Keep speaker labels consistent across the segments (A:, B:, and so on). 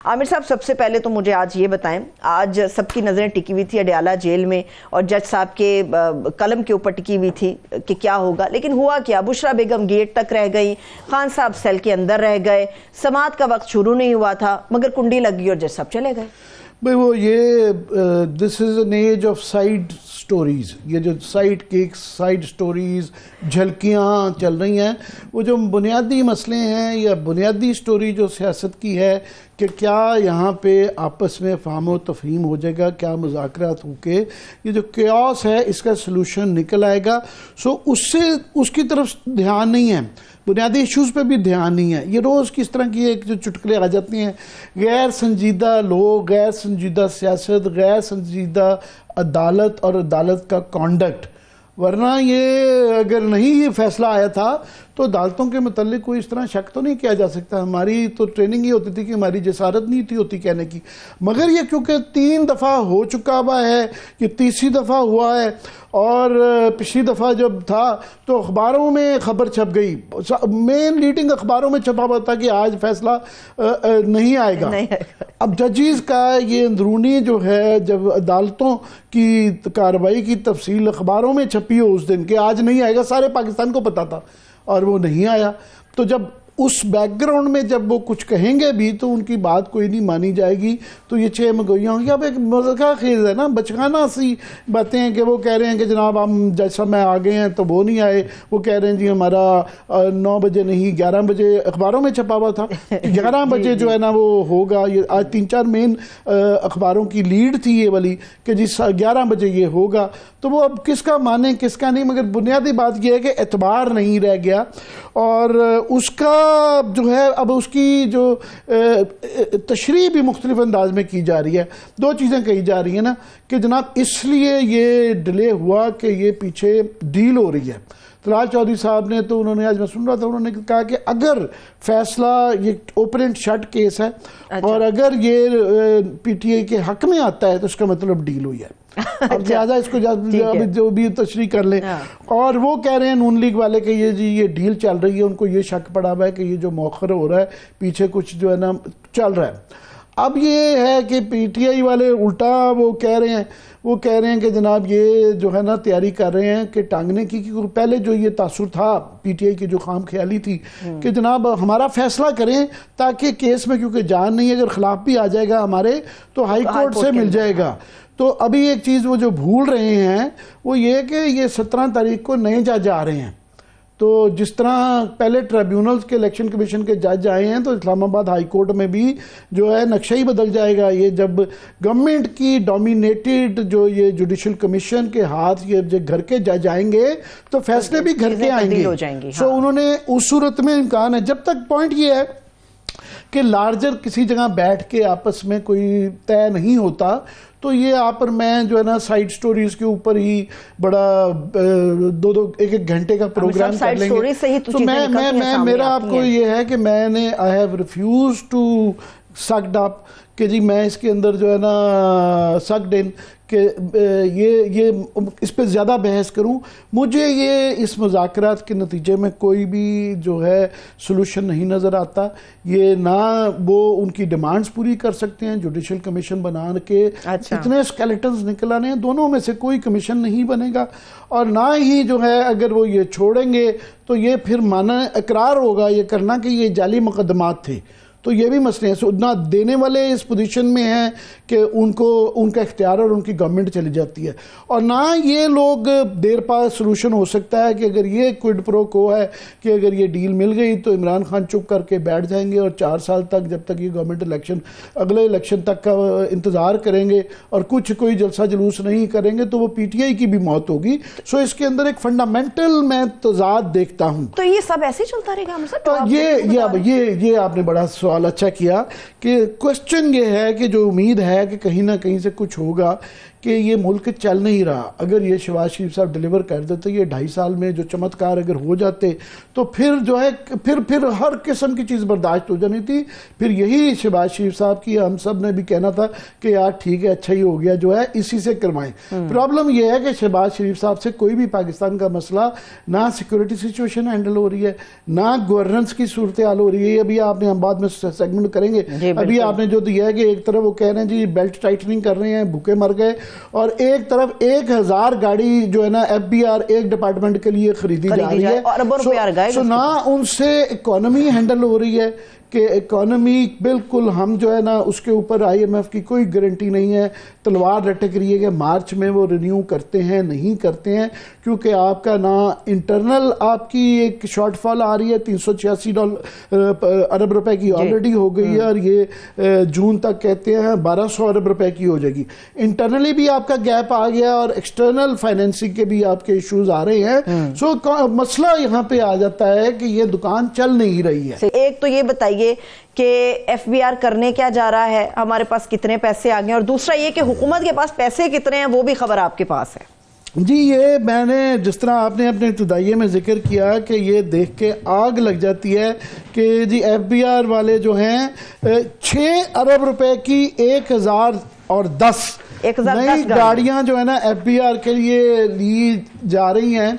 A: عامر صاحب سب سے پہلے تو مجھے آج یہ بتائیں، آج سب کی نظریں ٹکی ہوئی تھی اڈیالہ جیل میں اور جج صاحب کے قلم کے اوپر ٹکی ہوئی تھی کہ کیا ہوگا، لیکن ہوا کیا؟ بشرا بیگم گیٹ تک رہ گئی، خان صاحب سیل کے اندر رہ گئے، سماعت کا وقت شروع نہیں ہوا تھا مگر کنڈی لگ گئی اور جج صاحب چلے گئے۔
B: بھئی وہ یہ this is an age of side stories, یہ جو سائیڈ کیکس، سائیڈ سٹوریز، جھلکیاں چل رہی ہیں، وہ جو بنیادی مسئلے ہیں یا بنیادی سٹوری جو سیاست کی ہے کہ کیا یہاں پہ آپس میں فہم و تفہیم ہو جائے گا، کیا مذاکرات ہو کے یہ جو کیوس ہے اس کا سلوشن نکل آئے گا، اس کی طرف دھیان نہیں ہے، بنیادی ایشوز پہ بھی دھیان نہیں ہے۔ یہ روز کس طرح کی ایک جو چٹکلے آ جاتی ہیں، غیر سنجیدہ لوگ، غیر سنجیدہ سیاست، غیر سنجیدہ عدالت اور عدالت کا کانڈکٹ، ورنہ یہ اگر نہیں یہ فیصلہ آیا تھا تو عدالتوں کے متعلق کوئی اس طرح شک تو نہیں کیا جا سکتا۔ ہماری تو ٹریننگ یہ ہوتی تھی کہ ہماری جسارت نہیں تھی ہوتی کہنے کی، مگر یہ کیونکہ 3 دفعہ ہو چکا ہوا ہے، یہ 30 دفعہ ہوا ہے، اور پچھلی دفعہ جب تھا تو اخباروں میں خبر چھپ گئی، مین لیڈنگ اخباروں میں چھپا ہوا تھا کہ آج فیصلہ نہیں آئے گا۔ اب ججیز کا یہ اندرونی جو ہے، جب عدالتوں کی کارروائی کی تفصیل اخباروں میں چھپی ہو اس دن کہ آج نہیں آئے گا، سارے پاکستان کو پتا تھا اور وہ نہیں آیا، تو جب اس بیک گراؤنڈ میں جب وہ کچھ کہیں گے بھی تو ان کی بات کوئی نہیں مانی جائے گی، تو یہ 6 مگویاں ہوں گی۔ اب ایک مذاقہ خیز ہے نا، بچگانہ سی باتیں ہیں کہ وہ کہہ رہے ہیں کہ جناب ہم جج صاحب میں آ گئے ہیں تو وہ نہیں آئے، وہ کہہ رہے ہیں جی ہمارا 9 بجے نہیں 11 بجے اخباروں میں چھپا ہوا تھا، 11 بجے جو ہے نا وہ ہوگا۔ یہ آج 3-4 مین اخباروں کی لیڈ تھی یہ والی کہ جی 11 بجے یہ ہوگا، تو وہ اب کس کا مانے کس کا نہیں، مگر بنیادی بات یہ ہے کہ اعتبار نہیں رہ گیا، اور اس کا جو ہے اب اس کی جو تشریح بھی مختلف انداز میں کی جا رہی ہے۔ 2 چیزیں کہی جا رہی ہیں نا کہ جناب اس لیے یہ ڈیلے ہوا کہ یہ پیچھے ڈیل ہو رہی ہے۔ طلال چودھری صاحب نے تو انہوں نے آج میں سن رہا تھا، انہوں نے کہا کہ اگر فیصلہ یہ اوپن اینڈ شٹ کیس ہے اور اگر یہ پی ٹی آئی کے حق میں آتا ہے تو اس کا مطلب ڈیل ہوئی ہے۔ اب لہٰذا اس کو جو بھی تشریح کر لیں، اور وہ کہہ رہے ہیں نون لیگ والے کہ یہ جی یہ ڈیل چل رہی ہے، ان کو یہ شک پڑا ہوا ہے کہ یہ جو مؤخر ہو رہا ہے پیچھے کچھ جو ہے نا چل رہا ہے۔ اب یہ ہے کہ پی ٹی آئی والے الٹا وہ کہہ رہے ہیں کہ جناب یہ جو ہے نا تیاری کر رہے ہیں کہ ٹانگنے کی، کیونکہ پہلے جو یہ تاثر تھا پی ٹی آئی کی جو خام خیالی تھی کہ جناب ہمارا فیصلہ کریں تاکہ کیس میں کیونکہ جان نہیں ہے، اگر خلاف بھی آ جائے گا ہمارے تو ہائی کورٹ سے مل جائے گا۔ تو ابھی ایک چیز وہ جو بھول رہے ہیں وہ یہ کہ یہ 17 تاریخ کو نئے جج آ رہے ہیں، تو جس طرح پہلے ٹریبیونلز کے الیکشن کمیشن کے جج آئے ہیں تو اسلام آباد ہائی کورٹ میں بھی جو ہے نقشہ ہی بدل جائے گا۔ یہ جب گورنمنٹ کی ڈومینیٹڈ جو یہ جوڈیشل کمیشن کے ہاتھ یہ جو گھر کے جج آئیں گے تو فیصلے بھی گھر کے آئیں گے، سو انہوں نے اس صورت میں امکان ہے، جب تک پوائنٹ یہ ہے کہ لارجر کسی جگہ بیٹھ کے آپس میں کوئی طے نہیں ہوتا تو یہ آپ اور میں جو ہے نا سائیڈ سٹوریز کے اوپر ہی بڑا 2-1 گھنٹے کا پروگرام کر لیں گے۔ تو میرا آپ کو یہ ہے کہ میں نے I have refused to sucked up کہ جی میں اس کے اندر جو ہے نا sucked in کہ یہ اس پہ زیادہ بحث کروں۔ مجھے یہ اس مذاکرات کے نتیجے میں کوئی بھی جو ہے سلوشن نہیں نظر آتا۔ یہ نہ وہ ان کی ڈیمانڈز پوری کر سکتے ہیں، جوڈیشل کمیشن بنا کے اتنے اسکیلیٹنز نکل آنے ہیں، دونوں میں سے کوئی کمیشن نہیں بنے گا، اور نہ ہی جو ہے اگر وہ یہ چھوڑیں گے تو یہ پھر مانا اقرار ہوگا یہ کرنا کہ یہ جعلی مقدمات تھے۔ تو یہ بھی مسئلے ہیں، نہ دینے والے اس پوزیشن میں ہیں کہ ان کا اختیار اور ان کی گورنمنٹ چلی جاتی ہے، اور نہ یہ لوگ دیر پا سلوشن ہو سکتا ہے کہ اگر یہ کوئڈ پرو کو ہے کہ اگر یہ ڈیل مل گئی تو عمران خان چپ کر کے بیٹھ جائیں گے اور 4 سال تک جب تک یہ گورنمنٹ الیکشن اگلے الیکشن تک کا انتظار کریں گے اور کوئی جلسہ جلوس نہیں کریں گے تو وہ پی ٹی آئی کی بھی موت ہوگی۔ سو اس کے اندر ایک فنڈامنٹل میں تضاد دیکھتا ہوں۔
A: تو یہ سب ایسے چلتا رہے گا؟
B: یہ آپ نے بڑا سوال اچھا کیا کہ کوسچن یہ ہے کہ جو امید ہے کہ کہیں نہ کہیں سے کچھ ہوگا کہ یہ ملک چل نہیں رہا. اگر یہ شہباز شریف صاحب ڈیلیور کر دیتے, یہ 2.5 سال میں جو چمتکار اگر ہو جاتے, تو پھر جو ہے پھر ہر قسم کی چیز برداشت ہو جانی تھی. پھر یہی شہباز شریف صاحب کی ہم سب نے بھی کہنا تھا کہ یار ٹھیک ہے, اچھا ہی ہو گیا, جو ہے اسی سے کروائیں. پرابلم یہ ہے کہ شہباز شریف صاحب سے کوئی بھی پاکستان کا مسئلہ, نہ سیکورٹی سچویشن ہینڈل ہو رہی ہے, نہ گورننس کی صورتحال ہو رہی ہے. ابھی آپ نے, ہم بعد میں سیگمنٹ کریں گے, ابھی آپ نے جو دیا ہے کہ ایک طرف وہ کہہ رہے ہیں جی بیلٹ ٹائٹننگ کر رہے ہیں, بھوکے مر گئے, اور ایک طرف 1000 گاڑی جو ہے نا FBR ایک ڈپارٹمنٹ کے لیے خریدی جا رہی ہے. سو نہ ان سے اکانومی ہینڈل ہو رہی ہے کہ اکانومی بالکل ہم جو ہے نا اس کے اوپر IMF کی کوئی گارنٹی نہیں ہے. تلوار لٹک رہی ہے کہ مارچ میں وہ رینیو کرتے ہیں نہیں کرتے ہیں, کیونکہ آپ کا نہ انٹرنل آپ کی ایک شارٹ فال آ رہی ہے 386 ارب روپے کی آلریڈی ہو گئی ہے, اور یہ جون تک کہتے ہیں 1200 ارب روپے کی ہو جائے گی. انٹرنلی بھی آپ کا گیپ آ گیا, اور ایکسٹرنل فائنینسنگ کے بھی آپ کے ایشوز آ رہے ہیں. سو مسئلہ یہاں پہ آ جاتا ہے کہ یہ دکان چل نہیں رہی ہے.
A: ایک تو یہ بتائیے کہ FBR کرنے کیا جا رہا ہے, ہمارے پاس کتنے پیسے آ گئے, اور دوسرا یہ کہ حکومت کے پاس پیسے کتنے ہیں, وہ بھی خبر آپ کے پاس ہے.
B: جی یہ میں نے جس طرح آپ نے اپنے ابتدائیے میں ذکر کیا کہ یہ دیکھ کے آگ لگ جاتی ہے کہ جی FBR والے جو ہیں 6 ارب روپے کی 1010 نئی گاڑیاں جو ہے نا FBR کے لیے لی جا رہی ہیں,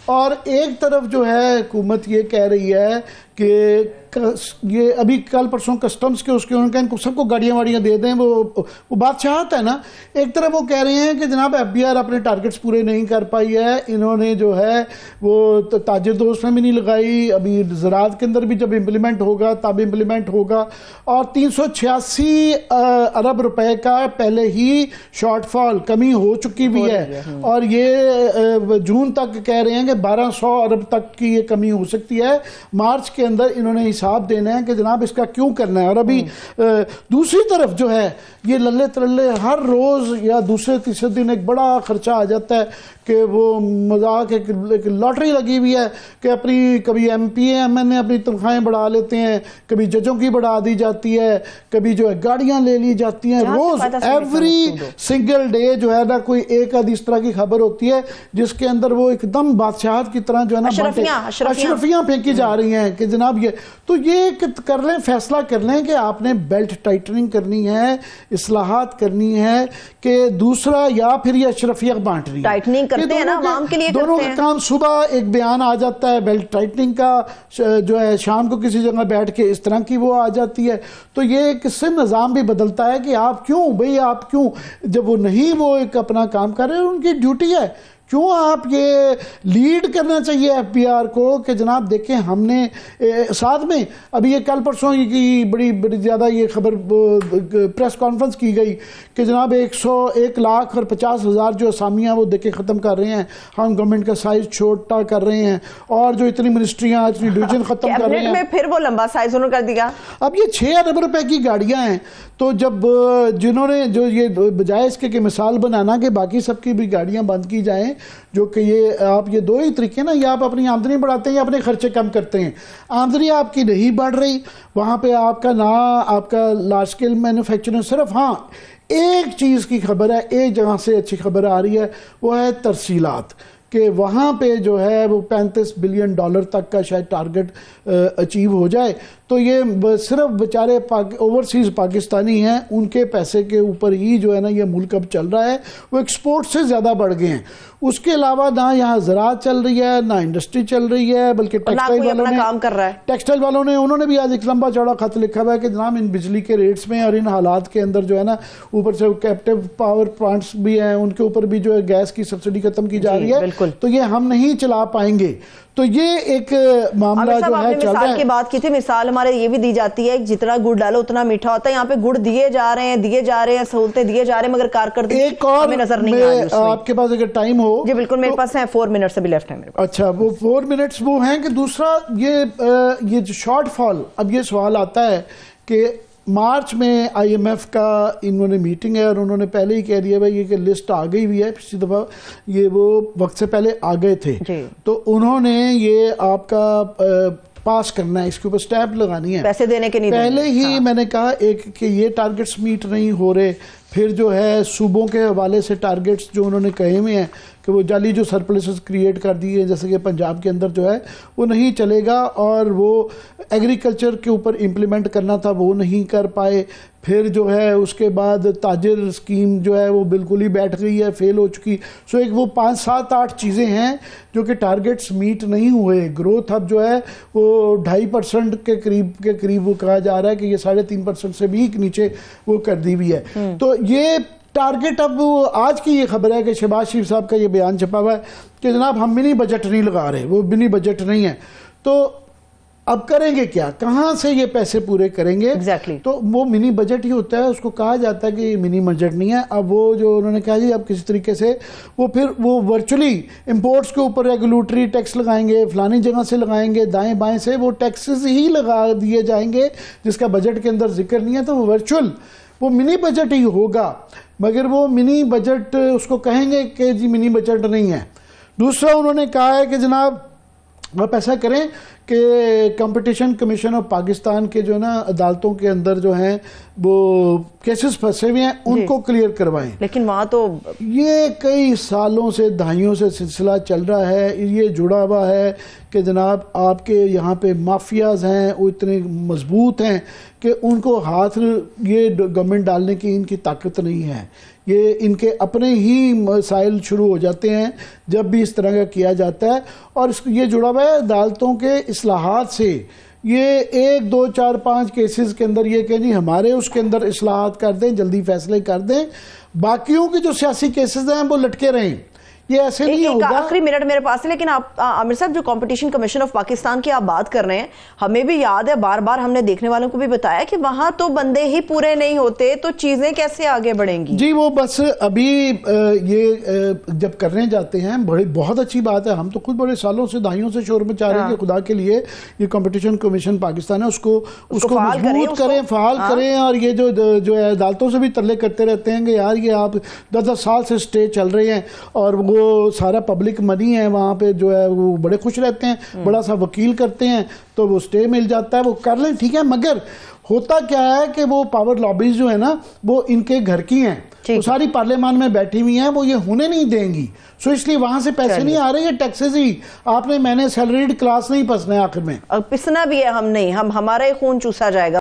B: اور ایک طرف جو ہے حکومت یہ کہہ رہی ہے کہ یہ ابھی کل پرسوں کسٹمز کے اس کے ان کو سب کو گاڑیاں واڑیاں دے دیں, وہ بات چاہت ہے نا. ایک طرف وہ کہہ رہے ہیں کہ جناب FBR اپنے ٹارگٹس پورے نہیں کر پائی ہے, انہوں نے جو ہے وہ تاجر دوست میں بھی نہیں لگائی, ابھی زراعت کے اندر بھی جب امپلیمنٹ ہوگا تب امپلیمنٹ ہوگا, اور 386 ارب روپے کا پہلے ہی شارٹ فال کمی ہو چکی بھی ہے, اور یہ جون تک کہہ رہے ہیں کہ 1200 ارب تک کی یہ کمی ہو سکتی ہے. مارچ کے اندر انہوں نے حساب دینا ہے کہ جناب اس کا کیوں کرنا ہے. اور ابھی دوسری طرف جو ہے یہ للے ترلے ہر روز یا دوسرے تیسرے دن ایک بڑا خرچہ آ جاتا ہے کہ وہ مذاق ایک لاٹری لگی ہوئی ہے کہ اپنی کبھی MP MN اپنی تنخواہیں بڑھا لیتے ہیں, کبھی ججوں کی بڑھا دی جاتی ہے, کبھی جو ہے گاڑیاں لے لی جاتی ہیں. روز ایوری سنگل ڈے جو ہے نا کوئی ایک آدھ اس طرح کی خبر ہوتی ہے جس کے اندر وہ ایک دم بادشاہت کی طرح جو ہے نا اشرفیاں پھینکی جا رہی ہیں کہ جناب یہ تو یہ کر لیں, فیصلہ کر لیں کہ آپ نے بیلٹ ٹائٹننگ کرنی ہے, اصلاحات کرنی ہے, کہ دوسرا یا پھر یہ اشرفیہ بانٹ رہی ہے. کرتے ہیں نا عوام کے لیے, دونوں کا کام. صبح ایک بیان آ جاتا ہے بیلٹ ٹائٹننگ کا, جو ہے شام کو کسی جگہ بیٹھ کے اس طرح کی وہ آ جاتی ہے. تو یہ کس سے نظام بھی بدلتا ہے کہ آپ کیوں بھئی, آپ کیوں جب وہ نہیں وہ ایک اپنا کام کر رہے ہیں, ان کی ڈیوٹی ہے, کیوں آپ یہ لیڈ کرنا چاہیے FBR کو کہ جناب دیکھیں ہم نے ساتھ میں ابھی یہ کل پرسوں کی بڑی زیادہ یہ خبر پریس کانفرنس کی گئی کہ جناب 1,50,000 جو اسامیاں وہ دیکھے ختم کر رہے ہیں, ہم گورنمنٹ کا سائز چھوٹا کر رہے ہیں, اور جو اتنی منسٹریاں اتنی ڈویژن ختم کر رہے ہیں,
A: میں پھر وہ لمبا سائز انہوں نے کر دیا.
B: اب یہ 6 ارب روپے کی گاڑیاں ہیں, تو جب جنہوں نے جو یہ بجائے اس کے کہ مثال بنانا کہ باقی سب کی بھی گاڑیاں بند کی جائیں, جو کہ یہ آپ یہ دو ہی طریقے نا, یا آپ اپنی آمدنی بڑھاتے ہیں یا اپنے خرچے کم کرتے ہیں. آمدنی آپ کی نہیں بڑھ رہی, وہاں پہ آپ کا نہ آپ کا لارج اسکیل مینوفیکچرنگ, صرف ہاں ایک چیز کی خبر ہے, ایک جگہ سے اچھی خبر آ رہی ہے, وہ ہے ترسیلات, کہ وہاں پہ جو ہے وہ $35 بلین تک کا شاید ٹارگٹ اچیو ہو جائے. تو یہ صرف بیچارے اوورسیز پاکستانی ہیں, ان کے پیسے کے اوپر ہی جو ہے نا یہ ملک اب چل رہا ہے, وہ ایکسپورٹ سے زیادہ بڑھ گئے ہیں. اس کے علاوہ نہ یہاں زراعت چل رہی ہے, نہ انڈسٹری چل رہی ہے, بلکہ ٹیکسٹائل والوں نے انہوں نے بھی آج ایک لمبا چوڑا خط لکھا ہوا ہے کہ جناب ان بجلی کے ریٹس میں اور ان حالات کے اندر جو ہے نا, اوپر سے کیپٹیو پاور پلانٹس بھی ہیں, ان کے اوپر بھی جو ہے گیس کی سبسڈی ختم کی جا رہی ہے, تو یہ ہم نہیں چلا پائیں گے. تو یہ ایک معاملہ جو ہے چل رہا ہے.
A: مثال کی بات کی تھی, مثال ہمارے یہ بھی دی جاتی ہے جتنا گڑ ڈالو اتنا میٹھا ہوتا ہے. یہاں پہ گڑ دیے جا رہے ہیں سہولتیں دیے جا رہے ہیں, مگر کارکردگی ہمیں نظر نہیں آ رہی.
B: آپ کے پاس اگر ٹائم ہو.
A: جی بالکل, میرے پاس ہیں 4 منٹ سے بھی لیفٹ ہے میرے پاس.
B: اچھا, وہ 4 منٹس وہ ہیں کہ دوسرا یہ جو شارٹ فال, اب یہ سوال آتا ہے کہ مارچ میں IMF کا انہوں نے میٹنگ ہے, اور انہوں نے پہلے ہی کہہ دیا بھائی یہ کہ لسٹ آ گئی ہوئی ہے, پچھلی دفعہ یہ وہ وقت سے پہلے آ گئے تھے, تو انہوں نے یہ آپ کا پاس کرنا ہے, اس کے اوپر سٹیمپ لگانی ہے,
A: پیسے دینے کے نہیں
B: پہلے ہی میں نے کہا ایک کہ یہ ٹارگٹس میٹ نہیں ہو رہے, پھر جو ہے صوبوں کے حوالے سے ٹارگیٹس جو انہوں نے کہے ہوئے ہیں کہ وہ جعلی جو سرپلسز کریٹ کر دیے ہیں، جیسے کہ پنجاب کے اندر جو ہے وہ نہیں چلے گا، اور وہ ایگریکلچر کے اوپر امپلیمنٹ کرنا تھا وہ نہیں کر پائے۔ پھر جو ہے اس کے بعد تاجر اسکیم جو ہے وہ بالکل ہی بیٹھ گئی ہے، فیل ہو چکی۔ سو ایک وہ 5 7 8 چیزیں ہیں جو کہ ٹارگیٹس میٹ نہیں ہوئے۔ گروتھ اب جو ہے وہ 2.5% کے قریب وہ کہا جا رہا ہے کہ یہ 3.5% سے بھی نیچے وہ کر دی ہوئی ہے۔ تو یہ ٹارگیٹ اب آج کی یہ خبر ہے کہ شہباز شریف صاحب کا یہ بیان چھپا ہوا ہے کہ جناب ہم منی بجٹ نہیں لگا رہے، وہ منی بجٹ نہیں ہے۔ تو اب کریں گے کیا، کہاں سے یہ پیسے پورے کریں گے؟ تو وہ منی بجٹ ہی ہوتا ہے، اس کو کہا جاتا ہے کہ یہ منی بجٹ نہیں ہے۔ اب وہ جو انہوں نے کہا جی اب کسی طریقے سے وہ پھر وہ ورچولی امپورٹس کے اوپر ریگولیٹری ٹیکس لگائیں گے، فلانی جگہ سے لگائیں گے، دائیں بائیں سے وہ ٹیکسز ہی لگا دیے جائیں گے جس کا بجٹ کے اندر ذکر نہیں ہے۔ تو وہ ورچول وہ منی بجٹ ہی ہوگا، مگر وہ منی بجٹ اس کو کہیں گے کہ جی منی بجٹ نہیں ہے۔ دوسرا انہوں نے کہا ہے کہ جناب آپ ایسا کریں کہ کمپٹیشن کمیشن آف پاکستان کے جو نا عدالتوں کے اندر جو ہیں وہ کیسز پھنسے ہوئے ہیں ان کو کلیئر کروائیں۔
A: لیکن وہاں تو
B: یہ کئی سالوں سے دہائیوں سے سلسلہ چل رہا ہے، یہ جڑا ہوا ہے کہ جناب آپ کے یہاں پہ مافیاز ہیں وہ اتنے مضبوط ہیں کہ ان کو ہاتھ یہ گورنمنٹ ڈالنے کی ان کی طاقت نہیں ہے۔ یہ ان کے اپنے ہی مسائل شروع ہو جاتے ہیں جب بھی اس طرح کا کیا جاتا ہے، اور یہ جڑا ہوا ہے عدالتوں کے اصلاحات سے۔ یہ 1 2 4 5 کیسز کے اندر یہ کہ جی ہمارے اس کے اندر اصلاحات کر دیں، جلدی فیصلے کر دیں، باقیوں کے جو سیاسی کیسز ہیں وہ لٹکے رہیں، یہ ایسے نہیں ہوگا۔
A: آخری منٹ میرے پاس ہے، لیکن آپ عامر صاحب جو کمپٹیشن کمیشن آف پاکستان کی آپ بات کر رہے ہیں، ہمیں بھی یاد ہے، بار بار ہم نے دیکھنے والوں کو بھی بتایا کہ وہاں تو بندے ہی پورے نہیں ہوتے، تو چیزیں کیسے آگے بڑھیں گی؟
B: جی وہ بس ابھی یہ جب کرنے جاتے ہیں بہت اچھی بات ہے، ہم تو خود بڑے سالوں سے دہائیوں سے شور مچا رہے ہیں کہ خدا کے لیے یہ کمپٹیشن کمیشن پاکستان ہے اس کو مضبوط کریں، فعال کریں، اور یہ جو ہے عدالتوں سے بھی ترلے کرتے رہتے ہیں کہ یار یہ آپ 10 سال سے سٹے چل رہے ہیں اور وہ سارا پبلک منی ہے وہاں پہ جو ہے وہ بڑے خوش رہتے ہیں، بڑا سا وکیل کرتے ہیں تو وہ سٹے مل جاتا ہے، وہ کر لیں ٹھیک ہے، مگر ہوتا کیا ہے کہ وہ پاور لابیز جو ہے نا وہ ان کے گھر کی ہیں، وہ ساری پارلیمان میں بیٹھی ہوئی ہیں، وہ یہ ہونے نہیں دیں گی، سو اس لیے وہاں سے پیسے نہیں آ رہے، یہ ٹیکسز ہی آپ نے میں نے سیلریڈ کلاس نہیں پسنا ہے آخر میں،
A: پسنا بھی ہے ہم نہیں، ہمارا ہی خون چوسا جائے گا۔